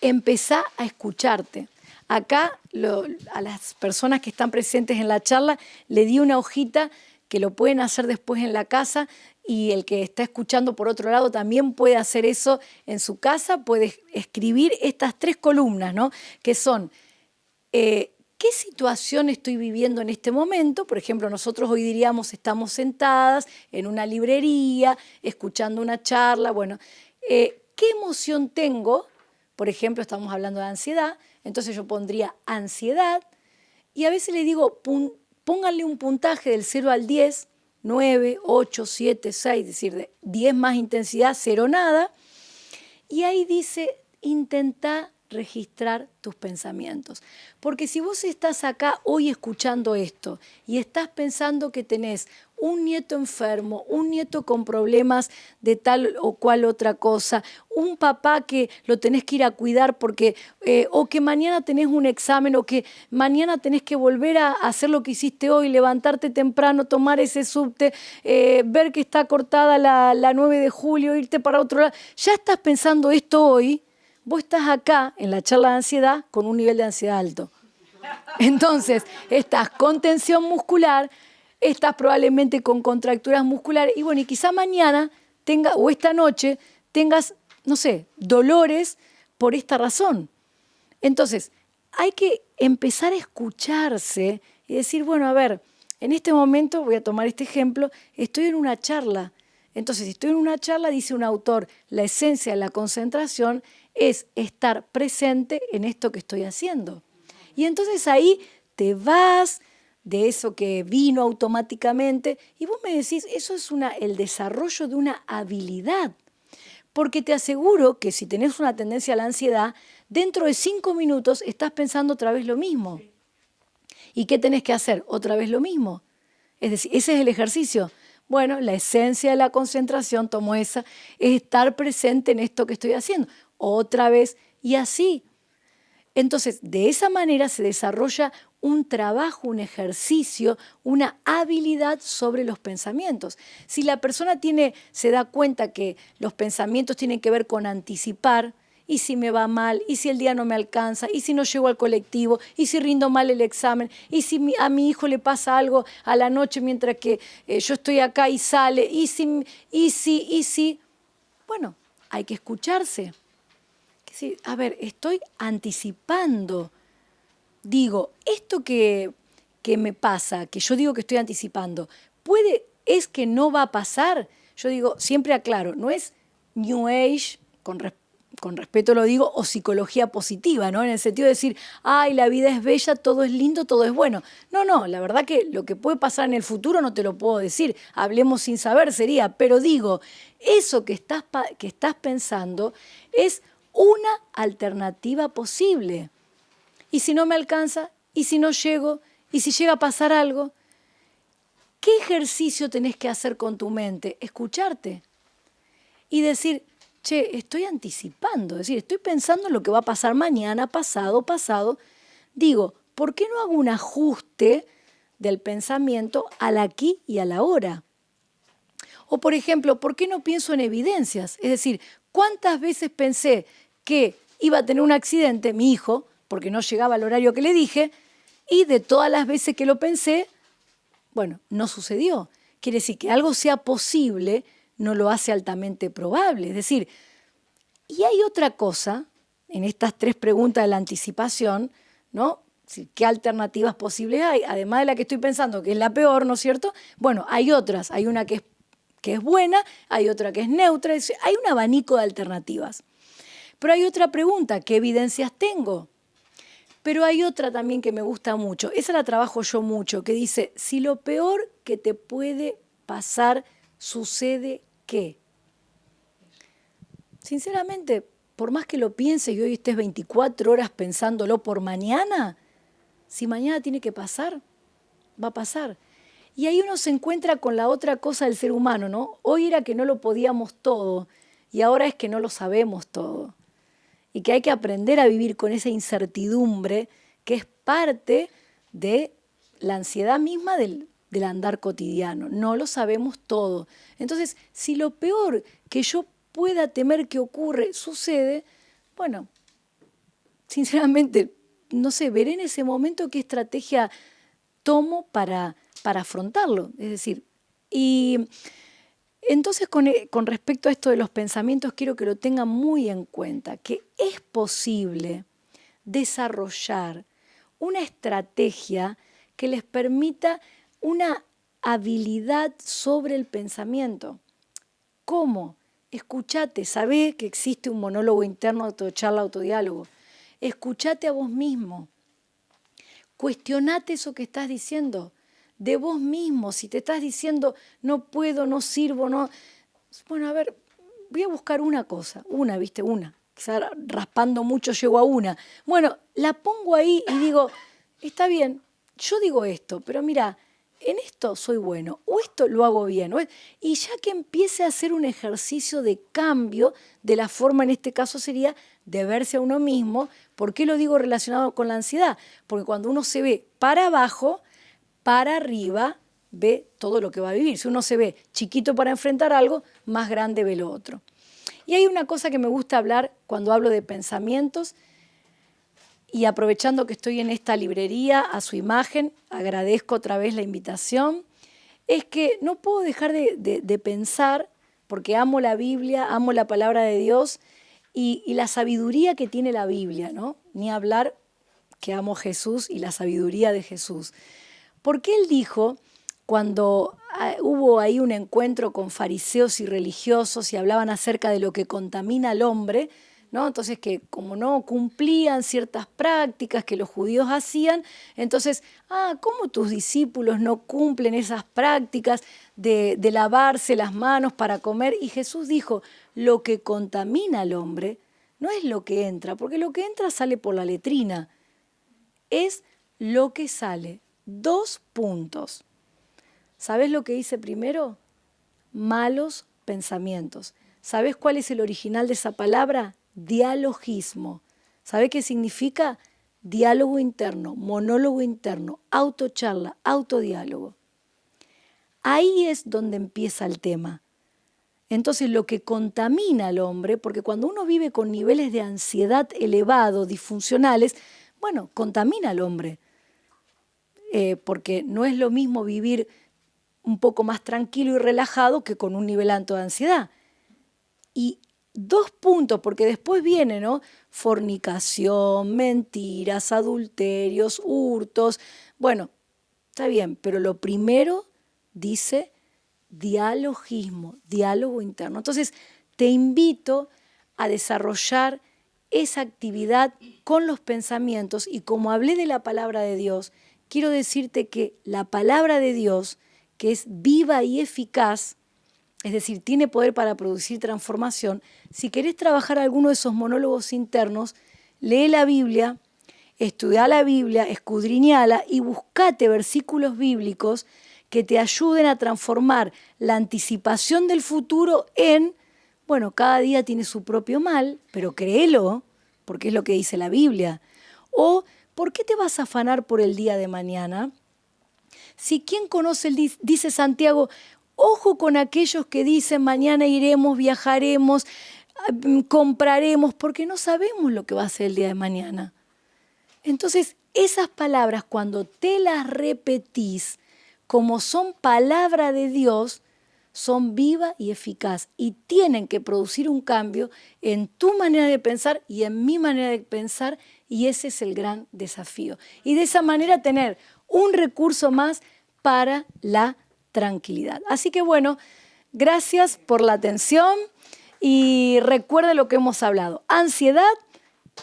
empezá a escucharte. Acá a las personas que están presentes en la charla le di una hojita que lo pueden hacer después en la casa y el que está escuchando por otro lado también puede hacer eso en su casa, puede escribir estas 3 columnas, ¿no? Que son, ¿qué situación estoy viviendo en este momento? Por ejemplo, nosotros hoy diríamos estamos sentadas en una librería, escuchando una charla, bueno, ¿qué emoción tengo? Por ejemplo, estamos hablando de ansiedad, entonces yo pondría ansiedad y a veces le digo, pónganle un puntaje del 0 al 10, 9, 8, 7, 6, es decir, de 10 más intensidad, 0 nada. Y ahí dice, intenta registrar tus pensamientos. Porque si vos estás acá hoy escuchando esto y estás pensando que tenés un nieto enfermo, un nieto con problemas de tal o cual otra cosa, un papá que lo tenés que ir a cuidar porque, o que mañana tenés un examen, o que mañana tenés que volver a hacer lo que hiciste hoy, levantarte temprano, tomar ese subte, ver que está cortada la 9 de julio, irte para otro lado, ya estás pensando esto hoy. vos estás acá en la charla de ansiedad con un nivel de ansiedad alto. Entonces, estás con tensión muscular, estás probablemente con contracturas musculares y bueno, y quizá mañana o esta noche tengas, no sé, dolores por esta razón. Entonces, hay que empezar a escucharse y decir, bueno, a ver, en este momento, voy a tomar este ejemplo, estoy en una charla. Entonces, si estoy en una charla, dice un autor, la esencia de la concentración es estar presente en esto que estoy haciendo. Y entonces ahí te vas de eso que vino automáticamente y vos me decís, eso es el desarrollo de una habilidad. Porque te aseguro que si tenés una tendencia a la ansiedad, dentro de 5 minutos estás pensando otra vez lo mismo. ¿Y qué tenés que hacer? Otra vez lo mismo. Es decir, ese es el ejercicio. Bueno, la esencia de la concentración, tomo esa, es estar presente en esto que estoy haciendo. Otra vez, y así. Entonces, de esa manera se desarrolla un trabajo, un ejercicio, una habilidad sobre los pensamientos. Si la persona se da cuenta que los pensamientos tienen que ver con anticipar, y si me va mal, y si el día no me alcanza, y si no llego al colectivo, y si rindo mal el examen, y si a mi hijo le pasa algo a la noche mientras que yo estoy acá y sale, y si, bueno, hay que escucharse. Sí, a ver, estoy anticipando. Digo, esto que me pasa, que yo digo que estoy anticipando, es que no va a pasar. Yo digo, siempre aclaro, no es New Age, con respeto lo digo, o psicología positiva, ¿no? En el sentido de decir, ay, la vida es bella, todo es lindo, todo es bueno. No, la verdad que lo que puede pasar en el futuro no te lo puedo decir. Hablemos sin saber sería, pero digo, eso que estás pensando es una alternativa posible. ¿Y si no me alcanza? ¿Y si no llego? ¿Y si llega a pasar algo? ¿Qué ejercicio tenés que hacer con tu mente? Escucharte y decir, che, estoy anticipando, es decir, estoy pensando en lo que va a pasar mañana, pasado. Digo, ¿por qué no hago un ajuste del pensamiento al aquí y a la ahora? O, por ejemplo, ¿por qué no pienso en evidencias? Es decir, ¿cuántas veces pensé que iba a tener un accidente, mi hijo, porque no llegaba al horario que le dije, y de todas las veces que lo pensé, bueno, no sucedió? Quiere decir que algo sea posible no lo hace altamente probable. Es decir, y hay otra cosa en estas 3 preguntas de la anticipación, ¿no? ¿Qué alternativas posibles hay? Además de la que estoy pensando, que es la peor, ¿no es cierto? Bueno, hay otras. Hay una que es buena, hay otra que es neutra. Hay un abanico de alternativas. Pero hay otra pregunta, ¿qué evidencias tengo? Pero hay otra también que me gusta mucho, esa la trabajo yo mucho, que dice, si lo peor que te puede pasar sucede, ¿qué? Sinceramente, por más que lo pienses y hoy estés 24 horas pensándolo por mañana, si mañana tiene que pasar, va a pasar. Y ahí uno se encuentra con la otra cosa del ser humano, ¿no? Hoy era que no lo podíamos todo y ahora es que no lo sabemos todo. Y que hay que aprender a vivir con esa incertidumbre que es parte de la ansiedad misma del andar cotidiano. No lo sabemos todo. Entonces, si lo peor que yo pueda temer que ocurre sucede, bueno, sinceramente, no sé, veré en ese momento qué estrategia tomo para afrontarlo. Es decir, y entonces con respecto a esto de los pensamientos, quiero que lo tengan muy en cuenta, que es posible desarrollar una estrategia que les permita una habilidad sobre el pensamiento. ¿Cómo? Escuchate, sabé que existe un monólogo interno, autocharla, autodiálogo. Escuchate a vos mismo. Cuestionate eso que estás diciendo de vos mismo. Si te estás diciendo, no puedo, no sirvo, no... Bueno, a ver, voy a buscar una cosa, una. Quizá raspando mucho llego a una. Bueno, la pongo ahí y digo, está bien, yo digo esto, pero mira, en esto soy bueno, o esto lo hago bien. Y ya que empiece a hacer un ejercicio de cambio de la forma, en este caso sería de verse a uno mismo. ¿Por qué lo digo relacionado con la ansiedad? Porque cuando uno se ve para abajo, para arriba, ve todo lo que va a vivir. Si uno se ve chiquito para enfrentar algo, más grande ve lo otro. Y hay una cosa que me gusta hablar cuando hablo de pensamientos, y aprovechando que estoy en esta librería, a su imagen, agradezco otra vez la invitación, es que no puedo dejar de pensar, porque amo la Biblia, amo la palabra de Dios y la sabiduría que tiene la Biblia, ¿no? Ni hablar que amo a Jesús y la sabiduría de Jesús. Porque él dijo, cuando hubo ahí un encuentro con fariseos y religiosos y hablaban acerca de lo que contamina al hombre, ¿no? Entonces, que como no cumplían ciertas prácticas que los judíos hacían, entonces, ¿cómo tus discípulos no cumplen esas prácticas de lavarse las manos para comer? Y Jesús dijo, lo que contamina al hombre no es lo que entra, porque lo que entra sale por la letrina, es lo que sale. 2 puntos. ¿Sabes lo que dice primero? Malos pensamientos. ¿Sabes cuál es el original de esa palabra? Dialogismo. ¿Sabe qué significa? Diálogo interno, monólogo interno, autocharla, autodiálogo. Ahí es donde empieza el tema. Entonces, lo que contamina al hombre, porque cuando uno vive con niveles de ansiedad elevados, disfuncionales, bueno, contamina al hombre. Porque no es lo mismo vivir un poco más tranquilo y relajado que con un nivel alto de ansiedad. Y 2 puntos, porque después viene, ¿no? Fornicación, mentiras, adulterios, hurtos. Bueno, está bien, pero lo primero dice dialogismo, diálogo interno. Entonces, te invito a desarrollar esa actividad con los pensamientos y como hablé de la palabra de Dios, quiero decirte que la palabra de Dios, que es viva y eficaz, es decir, tiene poder para producir transformación. Si querés trabajar alguno de esos monólogos internos, lee la Biblia, estudia la Biblia, escudriñala y buscate versículos bíblicos que te ayuden a transformar la anticipación del futuro en, bueno, cada día tiene su propio mal, pero créelo, porque es lo que dice la Biblia. O, ¿por qué te vas a afanar por el día de mañana? Si quien conoce, dice Santiago, ojo con aquellos que dicen mañana iremos, viajaremos, compraremos, porque no sabemos lo que va a ser el día de mañana. Entonces, esas palabras, cuando te las repetís, como son palabra de Dios, son viva y eficaz y tienen que producir un cambio en tu manera de pensar y en mi manera de pensar, y ese es el gran desafío. Y de esa manera tener un recurso más para la tranquilidad. Así que bueno, gracias por la atención y recuerda lo que hemos hablado. Ansiedad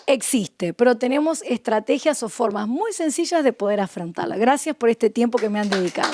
existe, pero tenemos estrategias o formas muy sencillas de poder afrontarla. Gracias por este tiempo que me han dedicado.